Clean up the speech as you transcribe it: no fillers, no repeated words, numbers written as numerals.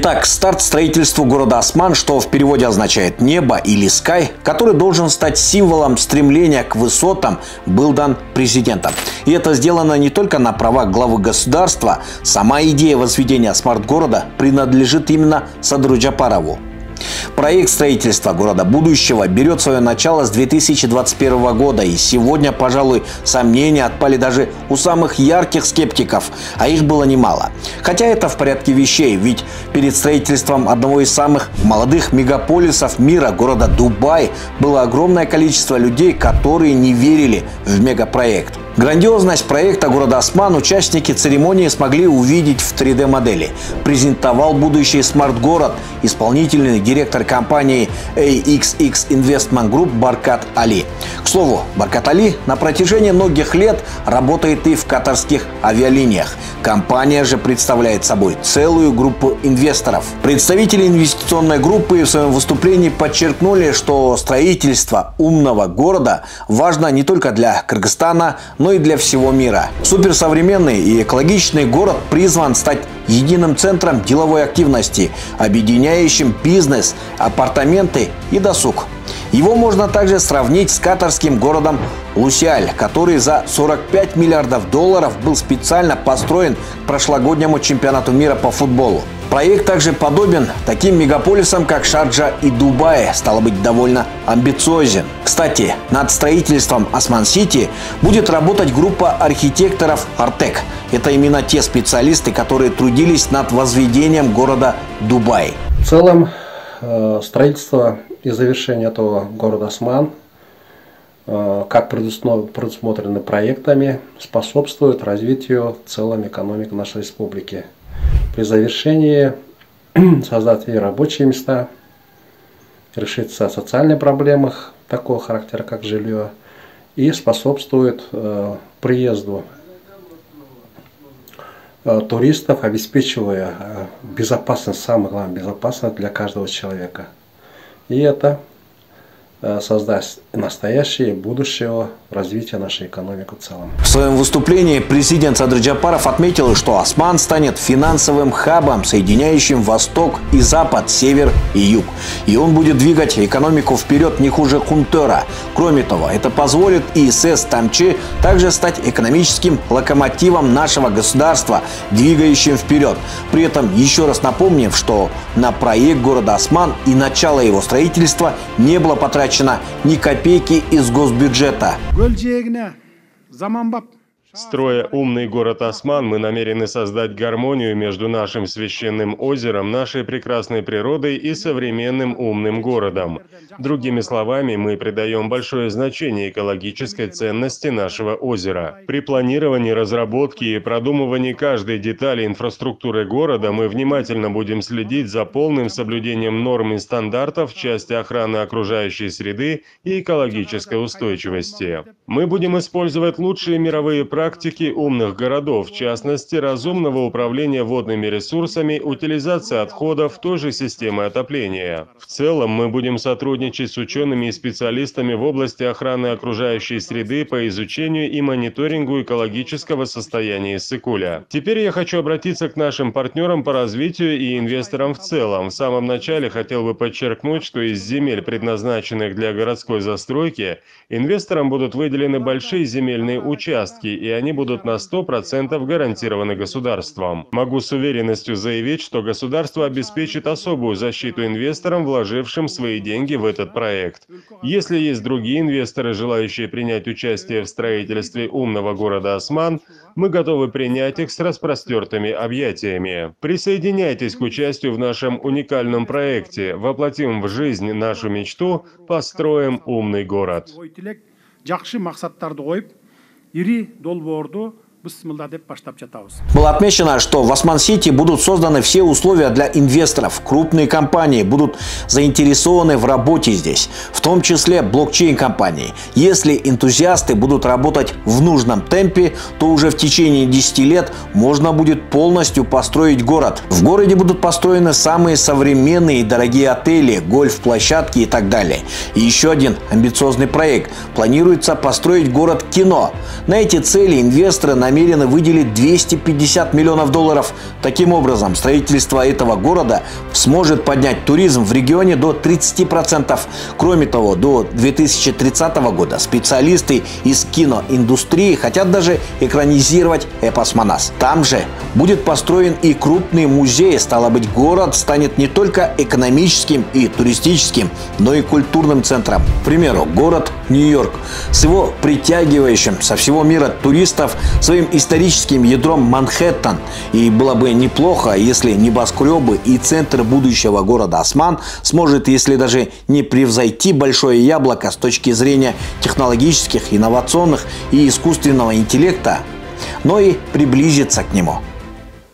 Итак, старт строительству города Осман, что в переводе означает «небо» или «скай», который должен стать символом стремления к высотам, был дан президентом. И это сделано не только на правах главы государства. Сама идея возведения смарт-города принадлежит именно Садыру Джапарову. Проект строительства города будущего берет свое начало с 2021 года. И сегодня, пожалуй, сомнения отпали даже у самых ярких скептиков, а их было немало. Хотя это в порядке вещей, ведь перед строительством одного из самых молодых мегаполисов мира, города Дубай, было огромное количество людей, которые не верили в мегапроект. Грандиозность проекта города Осман участники церемонии смогли увидеть в 3D-модели. Презентовал будущий смарт-город исполнительный директор компании AXX Investment Group Баркат Али. К слову, Баркат Али на протяжении многих лет работает и в катарских авиалиниях. Компания же представляет собой целую группу инвесторов. Представители инвестиционной группы в своем выступлении подчеркнули, что строительство умного города важно не только для Кыргызстана, но и для всего мира. Суперсовременный и экологичный город призван стать единым центром деловой активности, объединяющим бизнес, апартаменты и досуг. Его можно также сравнить с катарским городом Лусиаль, который за 45 миллиардов долларов был специально построен к прошлогоднему чемпионату мира по футболу. Проект также подобен таким мегаполисам, как Шарджа и Дубай, стало быть, довольно амбициозен. Кстати, над строительством Осман-Сити будет работать группа архитекторов Артек. Это именно те специалисты, которые трудились над возведением города Дубай. В целом, строительство и завершение этого города Осман, как предусмотрены проектами, способствует развитию в целом экономики нашей республики. При завершении создать и рабочие места, решится социальные проблемы такого характера, как жилье, и способствует приезду туристов, обеспечивая безопасность, самое главное, безопасность для каждого человека. И это создаст настоящее будущее развития нашей экономики в целом. В своем выступлении президент Садыр Джапаров отметил, что Осман станет финансовым хабом, соединяющим Восток и Запад, Север и Юг. И он будет двигать экономику вперед не хуже Хунтера. Кроме того, это позволит ИСС Тамчи также стать экономическим локомотивом нашего государства, двигающим вперед. При этом еще раз напомним, что на проект города Осман и начало его строительства не было потрачено ни копейки из госбюджета. Строя умный город Осман, мы намерены создать гармонию между нашим священным озером, нашей прекрасной природой и современным умным городом. Другими словами, мы придаем большое значение экологической ценности нашего озера. При планировании, разработке и продумывании каждой детали инфраструктуры города мы внимательно будем следить за полным соблюдением норм и стандартов в части охраны окружающей среды и экологической устойчивости. Мы будем использовать лучшие мировые практики умных городов, в частности, разумного управления водными ресурсами, утилизации отходов, той же системы отопления. В целом, мы будем сотрудничать с учеными и специалистами в области охраны окружающей среды по изучению и мониторингу экологического состояния Иссык-Куля. Теперь я хочу обратиться к нашим партнерам по развитию и инвесторам в целом. В самом начале хотел бы подчеркнуть, что из земель, предназначенных для городской застройки, инвесторам будут выделены большие земельные участки, и они будут на 100% гарантированы государством. Могу с уверенностью заявить, что государство обеспечит особую защиту инвесторам, вложившим свои деньги в этот проект. Если есть другие инвесторы, желающие принять участие в строительстве умного города Осман, мы готовы принять их с распростертыми объятиями. Присоединяйтесь к участию в нашем уникальном проекте, воплотим в жизнь нашу мечту, построим умный город. Было отмечено, что в Осман-Сити будут созданы все условия для инвесторов. Крупные компании будут заинтересованы в работе здесь, в том числе блокчейн-компании. Если энтузиасты будут работать в нужном темпе, то уже в течение 10 лет можно будет полностью построить город. В городе будут построены самые современные и дорогие отели, гольф-площадки и так далее. И еще один амбициозный проект. Планируется построить город кино. На эти цели инвесторы намерены намерены выделить 250 миллионов долларов. Таким образом, строительство этого города сможет поднять туризм в регионе до 30%. Кроме того, до 2030 года специалисты из киноиндустрии хотят даже экранизировать эпос «Манас». Там же будет построен и крупный музей. Стало быть, город станет не только экономическим и туристическим, но и культурным центром. К примеру, город Нью-Йорк с его притягивающим со всего мира туристов своим историческим ядром Манхэттен. И было бы неплохо, если небоскребы и центр будущего города Осман сможет, если даже не превзойти Большое Яблоко с точки зрения технологических, инновационных и искусственного интеллекта, но и приблизиться к нему.